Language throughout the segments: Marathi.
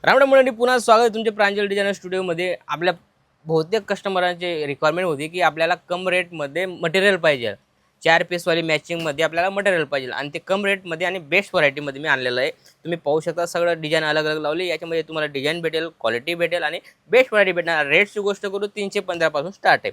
रामराम मंडळी, पुन्हा स्वागत आहे तुमचे प्रांजल डिझायनर स्टुडिओमध्ये। आपल्या बहुतेक कस्टमरांचे रिक्वायरमेंट होती की आपल्याला कम रेटमध्ये मटेरियल पाहिजे, 4 पीसवाली मॅचिंगमध्ये आपल्याला मटेरियल पाहिजे आणि ते कम रेटमध्ये आणि बेस्ट व्हरायटीमध्ये मी आणलेलं आहे। तुम्ही पाहू शकता सगळं डिझाईन अलग अलग लावली, याच्यामध्ये तुम्हाला डिझाईन भेटेल, क्वालिटी भेटेल आणि बेस्ट व्हरायटी भेटणार। रेटची गोष्ट करू 315 पासून स्टार्ट आहे,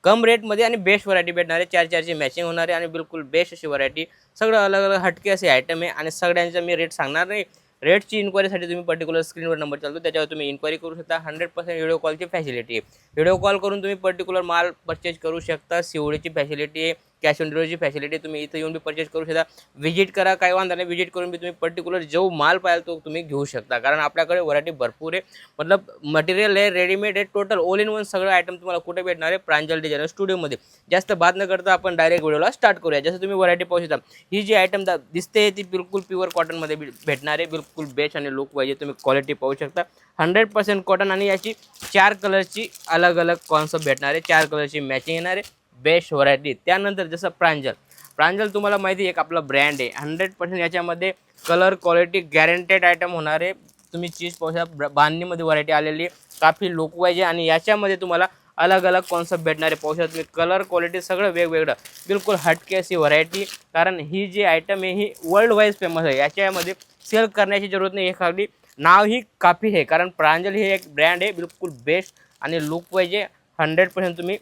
कम रेटमध्ये आणि बेस्ट व्हरायटी भेटणार आहे। 4-4ची मॅचिंग होणार आहे आणि बिलकुल बेस्ट अशी व्हरायटी, सगळं अलग अलग हटके असे आयटम आहे आणि सगळ्यांचा मी रेट सांगणार नाही। रेटची इन्क्वायरीसाठी तुम्ही पर्टिक्युलर स्क्रीनवर नंबर चालतो त्याच्यावर तुम्ही इन्क्वायरी करू शकता। 100% व्हिडिओ कॉलची फॅसिलिटी आहे, व्हिडिओ कॉल करून तुम्ही पर्टिक्युलर माल परचेज करू शकता। सीओडीची फॅसिलिटी आहे, कॅश ऑन डिलिव्हरीची फॅसिलिटी, तुम्ही इथं येऊन बी परचेज करू शकता। व्हिजिट करा, काही वांधा नाही, व्हिजिट करून बी तुम्ही पर्टिक्युलर जो माल पाहिजे तो तुम्ही घेऊ शकता, कारण आपल्याकडे व्हरायटी भरपूर आहे। मतलब मटेरियल आहे, रेडीमेड आहे, टोटल ऑल इन वन सगळं आयटम तुम्हाला कुठे भेटणार आहे? प्रांजल डिझायनर स्टुडिओमध्ये। जास्त बात न करता आपण डायरेक्ट व्हिडिओला स्टार्ट करूया। जसं तुम्ही व्हरायटी पाहू शकता, ही जी आयटम दिसते ती बिलकुल प्युअर कॉटनमध्ये भेटणार आहे, बिलकुल बेस्ट आणि लुक पाहिजे तुम्ही क्वालिटी पाहू शकता। 100% कॉटन आणि याची 4 कलरची अलग अलग कॉन्सेप्ट भेटणार आहे, 4 कलरची मॅचिंग येणार आहे, बेस्ट व्हरायटी। त्यानंतर जसं प्रांजल तुम्हाला माहिती आहे एक आपला ब्रँड आहे, 100% याच्यामध्ये कलर क्वालिटी गॅरंटेड आयटम होणार आहे। तुम्ही चीज पाहू शकता, बांधणीमध्ये व्हरायटी आलेली आहे, काफी लुक पाहिजे आणि याच्यामध्ये तुम्हाला अलग अलग कॉन्सेप्ट भेटणारे पाहू शकता तुम्ही। कलर क्वालिटी सगळं वेगवेगळं, बिलकुल हटके अशी व्हरायटी, कारण ही जी आयटम आहे ही वर्ल्ड वाईज फेमस आहे। याच्यामध्ये सेल करण्याची जरूरत नाही, एखादी नाव ही काफी आहे, कारण प्रांजल ही एक ब्रँड आहे, बिलकुल बेस्ट आणि लुक पाहिजे। 100% तुम्ही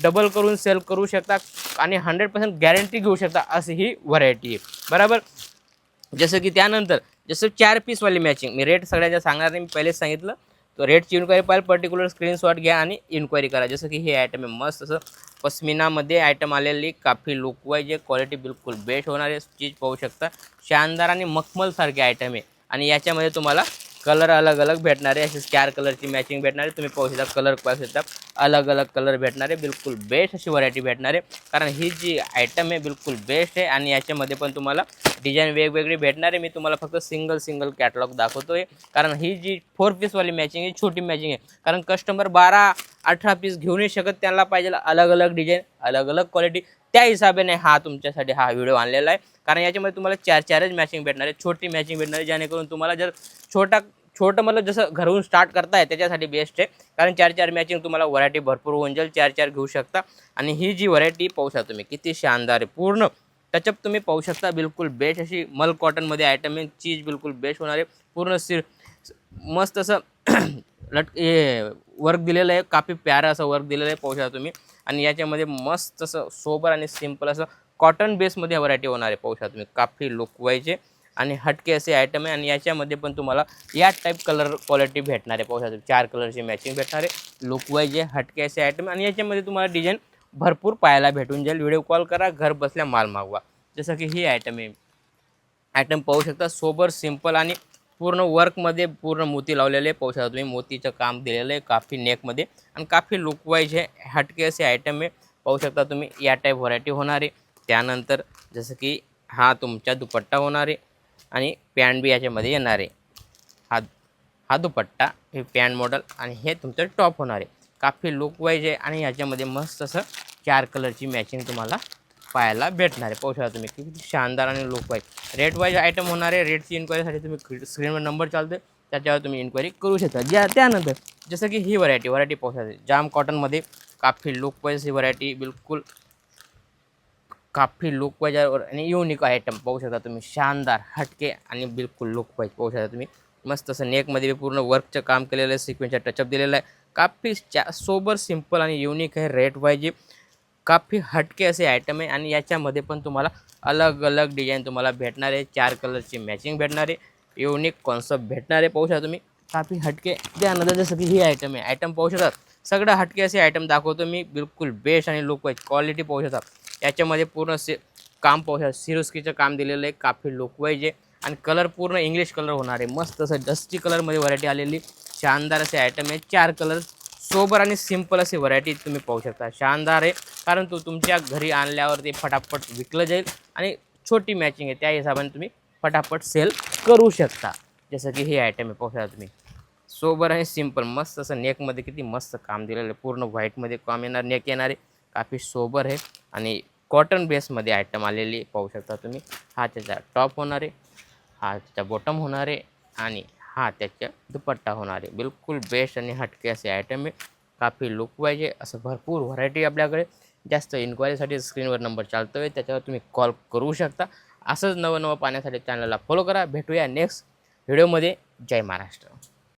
डबल करून सेल करू शकता आणि 100% गॅरंटी घेऊ शकता, अशी ही व्हरायटी आहे, बरोबर। जसं की त्यानंतर जसं 4 पीसवाली मॅचिंग, मी रेट सगळ्याच्या सांगणार नाही, मी पहिलेच सांगितलं। तो रेटची इन्क्वायरी पाहिजे पर्टिक्युलर स्क्रीनशॉट घ्या आणि इन्क्वायरी करा। जसं की हे आयटम आहे मस्त असं पश्मिनामध्ये आयटम आलेली, काफी लुक वाईज, क्वालिटी बिलकुल बेस्ट होणार आहे। चीज पाहू शकता, शानदार आणि मखमल सारखे आयटम आहे आणि याच्यामध्ये तुम्हाला कलर अलग अलग भेटणार आहे, असे 4 कलरची मॅचिंग भेटणार आहे। तुम्ही पाहू शकता कलर पाहू शकता, अलग अलग कलर भेटणार आहे, बिलकुल बेस्ट अशी व्हरायटी भेटणार आहे, कारण ही जी आयटम आहे बिलकुल बेस्ट आहे आणि याच्यामध्ये पण तुम्हाला डिझाईन वेगवेगळी भेटणार आहे। मी तुम्हाला फक्त सिंगल कॅटलॉग दाखवतोय, कारण ही जी 4 पीसवाली मॅचिंग आहे छोटी मॅचिंग आहे, कारण कस्टमर 12-18 पीस घेऊ नाही शकत, त्यांना पाहिजे अलग अलग डिझाईन, अलग अलग क्वालिटी। त्या हिसाबाने हा तुमच्यासाठी हा व्हिडिओ आणलेला आहे, कारण याच्यामध्ये तुम्हाला 4-4च मॅचिंग भेटणार आहे, छोटी मॅचिंग भेटणार आहे, जेणेकरून तुम्हाला जर छोटं मतलब जसं घरून स्टार्ट करताय त्याच्यासाठी बेस्ट आहे, कारण 4-4 मॅचिंग तुम्हाला व्हरायटी भरपूर होऊन जाईल, 4-4 घेऊ शकता। आणि ही जी व्हरायटी पाहू शकता तुम्ही किती शानदार आहे, पूर्ण टचअप तुम्ही पाहू शकता, बिलकुल बेस्ट अशी मल कॉटनमध्ये आयटम आहे। चीज बिलकुल बेस्ट होणार आहे, पूर्ण मस्त असं हे वर्क दिलेलं आहे, काफी प्यारं असं वर्क दिलेलं आहे, पाहू शकता तुम्ही। आणि याच्यामध्ये मस्त असं सोबर आणि सिंपल असं कॉटन बेसमध्ये व्हरायटी होणार आहे, पाहू शकता तुम्ही, काफी लुक वाईज आणि हटके असे आयटम आहे। आणि याच्यामध्ये पण तुम्हाला या टाईप कलर क्वालिटी भेटणार आहे, पाहू शकता 4 कलरची मॅचिंग भेटणार आहे, लुक वाईज हटके असे आयटम आणि याच्यामध्ये तुम्हाला डिझाईन भरपूर पाहायला भेटून जाईल। व्हिडिओ कॉल करा, घर बसल्या माल मागवा। जसं की ही आयटम आहे, आयटम पाहू शकता, सोबर सिंपल आणि पूर्ण वर्कमध्ये पूर्ण मोती लावलेले पाहू शकता तुम्ही, मोतीचं काम दिलेलं आहे काफी नेकमध्ये आणि काफी लुक वाईज आहे, हटके असे आयटम आहे, पाहू शकता तुम्ही। या टाईप व्हरायटी होणार आहे। त्यानंतर जसं की हा तुमचा दुपट्टा होणार आहे आणि पॅन्ट बी याच्यामध्ये येणार आहे, हा दुपट्टा, हे पॅन्ट मॉडल आणि हे तुमचं टॉप होणार आहे, काफी लुक वाईज आहे आणि याच्यामध्ये मस्त असं 4 कलरची मॅचिंग तुम्हाला पाहायला भेटणार आहे, पाहू शकता तुम्ही किती शानदार आणि look wise. Rate wise item होणार आहे, रेटची इन्क्वायरीसाठी तुम्ही स्क्रीनवर नंबर चालतो त्याच्यावर तुम्ही इन्क्वायरी करू शकता। त्यानंतर जसं की ही व्हरायटी पाहू शकता, जाम कॉटनमध्ये काफी लुक वाईज ही व्हरायटी, बिलकुल काफी लुक वाईज आणि युनिक आयटम पाहू शकता तुम्ही, शानदार हटके आणि बिलकुल लुक वाईज पाहू शकता तुम्ही। मस्त असं नेकमध्ये पूर्ण वर्कचं काम केलेलं आहे, सिक्वेन्सचा टचअप दिलेला आहे, काफी सोबर सिंपल आणि युनिक आहे। रेट वाईज काफी हटके असे आयटम आहे आणि याच्यामध्ये पण तुम्हाला अलग अलग डिझाईन तुम्हाला भेटणार आहे, 4 कलरची मॅचिंग भेटणार आहे, युनिक कॉन्सेप्ट भेटणार आहे, पाहू शकता तुम्ही, काफी हटके। त्यानंतर जसं की ही आयटम आहे, आयटम पाहू शकता, सगळं हटके असे आयटम दाखवतो मी, बिलकुल बेस्ट आणि लुक वाईज क्वालिटी पाहू शकता। याच्यामध्ये पूर्ण काम पाहू शकता, सिरोस्कीचं काम दिलेलं आहे, काफी लुक वाईज आहे आणि कलर पूर्ण इंग्लिश कलर होणार आहे, मस्त असं डस्टी कलरमध्ये व्हरायटी आलेली, शानदार असे आयटम आहे। 4 कलर सोबर आणि सिंपल अशी व्हरायटी तुम्ही पाहू शकता, शानदार आहे, कारण तुमच्या घरी आणल्यावर ते फटाफट विकलं जाईल आणि छोटी मॅचिंग आहे, त्या हिशोबाने तुम्ही फटाफट सेल करू शकता। जसं की हे आयटम आहे, पाहू शकता तुम्ही, सोबर आणि सिंपल, मस्त असं नेकमध्ये किती मस्त काम दिलेलं आहे, पूर्ण व्हाईटमध्ये काम येणार, नेक येणार आहे, काफी सोबर आहे आणि कॉटन बेसमध्ये आयटम आलेली पाहू शकता तुम्ही। हा त्याचा टॉप होणार आहे, हा त्याचा बॉटम होणार आहे आणि हा त्याच्या दुपट्टा होणार आहे. बिलकुल बेस्ट आणि हटके असे आयटम आहे. काफी लुक पाहिजे असं भरपूर व्हरायटी आपल्याकडे. जास्त इन्क्वायरीसाठी स्क्रीनवर नंबर चालतोय, त्याच्यावर तुम्ही कॉल करू शकता. असंच नवं नवं पाहण्यासाठी चॅनलला फॉलो करा. भेटूया नेक्स्ट व्हिडिओमध्ये. जय महाराष्ट्र.